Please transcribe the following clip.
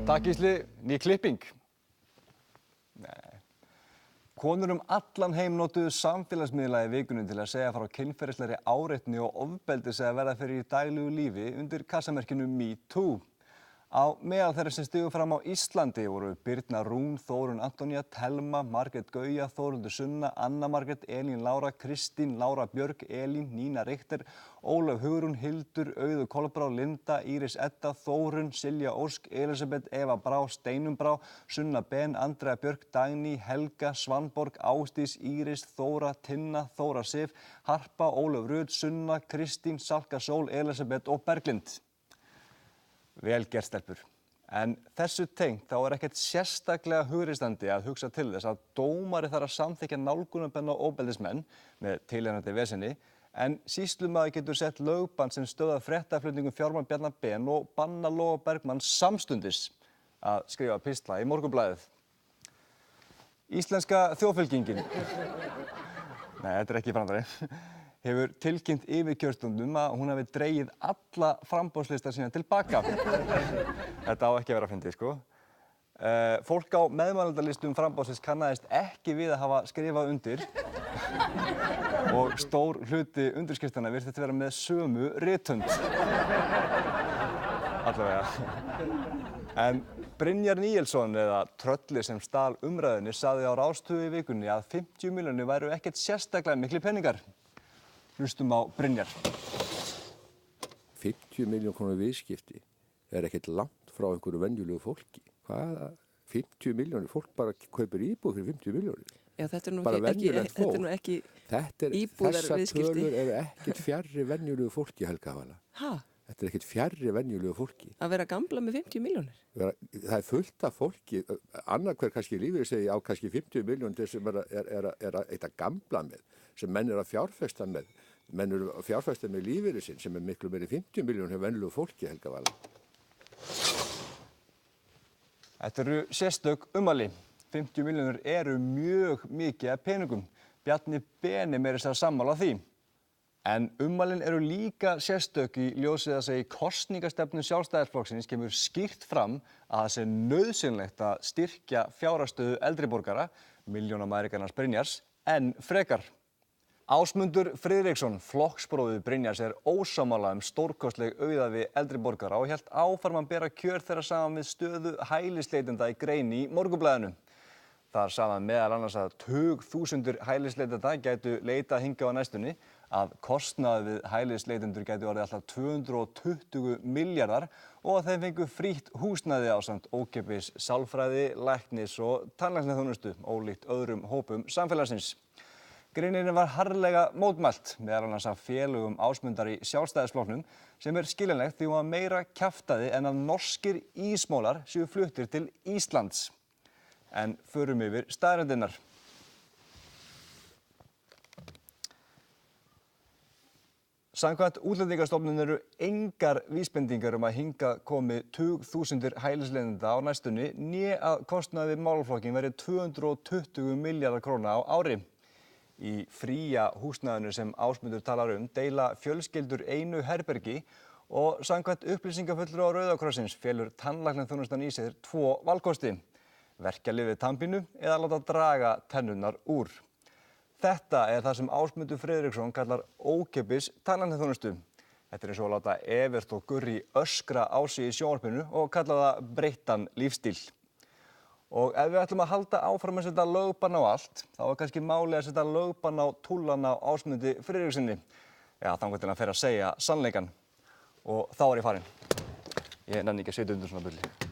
Takk Gísli, ný klipping. Nei. Konur allan heim notuðu samfélagsmiðla í vikunni til að segja frá kynferðislegri áreitni og ofbeldi sem verða fyrir í daglegu lífi undir kassamerkinu MeToo. Á meðal þeirra sem stigu fram á Íslandi voru Birna Rún, Þórunn Antonía, Thelma, Margrét Gauja, Þórhildur Sunna, Anna Margrét, Elín Lára, Kristín, Lára Björg, Elín, Nína Richter, Ólöf Hugrún, Hildur, Auður Kolbrá, Linda, Íris Edda, Þórunn, Silja Ósk, Elísabet, Eva Brá, Steinunn Brá, Sunna Ben, Andrea Björg, Dagný, Helga, Svanborg, Ásdís, Íris, Þóra, Tinna, Þóra Sif, Harpa, Ólöf Rut, Sunna, Kristín, Salka Sól, Elísabet og Berglind. Vel gert stelpur. En þessu tengt þá ekkert sérstaklega hugristandi að hugsa til þess að dómari þarf að samþykkja nálgunarbann á ofbeldismenn með tilheyrandi veseni, en sýslumaður getur sett lögbann sem stöðvar fréttaflutningu Fjármann Bjarna Ben og banna Loga Bergmann samstundis að skrifa pistla í Morgunblaðið. Íslenska þjóðfylkingin. Nei, þetta ekki brandari. Hefur tilkynnt yfirkjörstjórnum að hún hafi dregið alla framboðslista sína tilbaka. Þetta á ekki að vera fyndið, sko. Fólk á meðmælendalistum framboðsins kannaðist ekki við að hafa skrifað undir og stór hluti undirskriftanna virtist vera með sömu rithönd. Allavega. En Brynjar Níelsson, eða trölli sem stal umræðunni, sagði á Rás 2 í vikunni að 50 milljónir væru ekkert sérstaklega miklir peningar. Hlustum á Brynjar. 50 milljón krónar viðskipti ekkert langt frá einhverju venjulegu fólki. Hvaða 50 milljónir? Fólk bara kaupir íbúð fyrir 50 milljónir. Já, þetta er nú ekki íbúðarviðskipti. Þessar tölur eru ekkert fjarri venjulegu fólki, Helga Vala. Ha? Þetta ekkert fjarri venjulegu fólki. Að vera gamla með 50 milljónir? Það fullt af fólki, annar hver kannski lífið segi á kannski 50 milljónir sem eitt að gamla með, sem menn að fjárfesta með. Menn eru að fjárfesta með lífeyri sinn sem miklu meiri 50 milljónir hjá venjulegu fólki, Helga Vala. Þetta eru sérstök ummæli. 50 milljónir eru mjög mikið af peningum. Bjarni Ben meira sér sammála því. En ummælin eru líka sérstök í ljósið að segja kosningastefnu Sjálfstæðisflokksins kemur skýrt fram að það sé nauðsynlegt að styrkja fjárhagsstöðu eldri borgara, milljónamæringarnas Brynjars, en frekar. Ásmundur Friðriksson, flokksbróðir Brynjars, ósammála stórkostleg auðæfi eldri borgara og hélt áfram að bera kjör þeirra saman við stöðu hælisleitenda í grein í Morgunblaðinu. Þar sagði hann meðal annars að tugþúsundir hælisleitenda gætu leitað hingað á næstunni, að kostnaður við hælisleitendur gæti orðið alltaf 220 milljarðar og að þeim fengu frítt húsnæði ásamt ókeypis sálfræði, læknis og tannlæknaþjónustu, ólíkt öðrum hópum samfélagsins. Greininni var harðlega mótmælt, meðal annars af félögum Ásmundar í Sjálfstæðisflokknum, sem skiljanlegt því hún var meira kjaftaði en að norskir ísmólar séu fluttir til Íslands. En förum yfir staðreyndirnar. Samkvæmt Útlendingastofnun eru engar vísbendingar að hingað komi tugþúsundir hælisleitenda á næstunni, né að kostnaður við málaflokkinn verði 220 milljarðar króna á ári. Í fría húsnæðinu sem Ásmundur talar deila fjölskyldur einu herbergi og samkvæmt upplýsingafulltrúa Rauða krossins felur tannlæknaþjónustan í sér 2 valkosti. Verkjalyf við tannpínu eða láta draga tennurnar úr. Þetta það sem Ásmundur Friðriksson kallar ókeypis tannlæknaþjónustu. Þetta eins og að láta Evert og Gurrí öskra á sig í sjónvarpinu og kalla það breyttan lífstíl. Og ef við ætlum að halda áfram að setja lögbann á allt, þá kannski málið að setja lögbann á túllana á Ásmundi Friðriksssyni. Já, þangað til hann fer að segja sannleikann. Og þá ég farinn. Ég nenni ekki að sitja undir svona bulli.